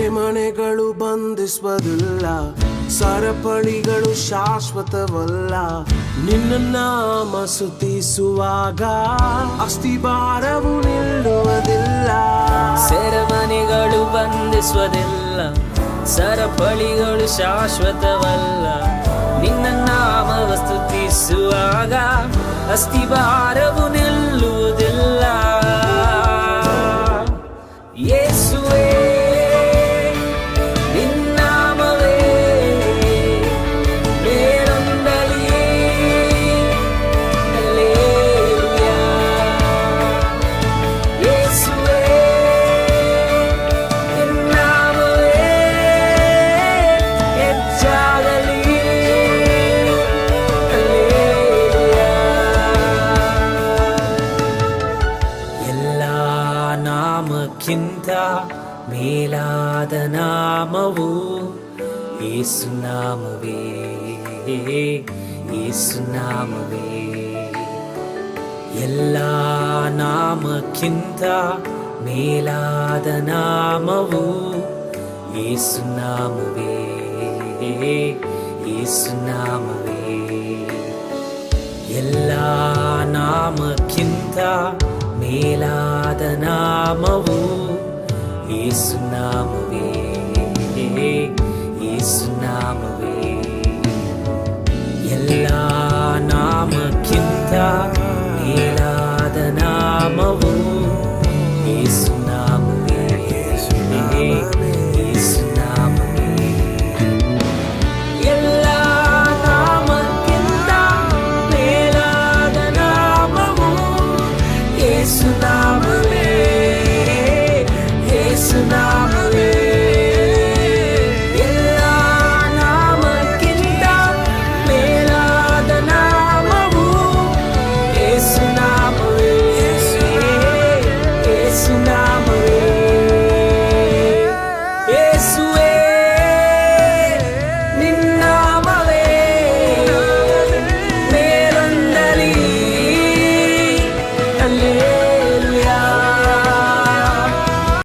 ಸೆರೆಮನೆಗಳು ಬಂಧಿಸುವುದಿಲ್ಲ, ಸರಪಳಿಗಳು ಶಾಶ್ವತವಲ್ಲ. ನಿನ್ನ ನಾಮ ಸ್ತುತಿಸುವಾಗ ಅಸ್ಥಿಭಾರವು ನಿಲ್ಲುವುದಿಲ್ಲ. ಸೆರೆಮನೆಗಳು ಬಂಧಿಸುವುದಿಲ್ಲ, ಸರಪಳಿಗಳು ಶಾಶ್ವತವಲ್ಲ. ನಿನ್ನ ನಾಮವ ಸ್ತುತಿಸುವಾಗ ಅಸ್ಥಿಭಾರವು ನಿಲ್ಲುವುದಿಲ್ಲ. ಯೇಸುವೇ ನಾಮಕ್ಕಿಂತ ಮೇಲಾದ ನಾಮವು ಯೇಸು ನಾಮವೇ, ಯೇಸು ನಾಮವೇ. ಎಲ್ಲ ನಾಮಕ್ಕಿಂತ ಮೇಲಾದ ನಾಮವು ಯೇಸು ನಾಮವೇ, ಯೇಸು ನಾಮವೇ. ಎಲ್ಲ ನಾಮಕ್ಕಿಂತ ಮೇಲಾದ ನಾಮವು ಯೇಸು ನಾಮವೇ, ಯೇಸು ನಾಮವೇ. ಎಲ್ಲ ನಾಮಕ್ಕಿಂತ ಮೇಲಾದ ನಾಮವು ಯೇಸು ನಾಮವೇ, ಯೇಸು ನಾಮವೇ. ಎಲ್ಲ ನಾಮಕ್ಕಿಂತ ಮೇಲಾದ ನಾಮವು ಯೇಸು ನಾಮವೇ, ಯೇಸು ನಾಮ.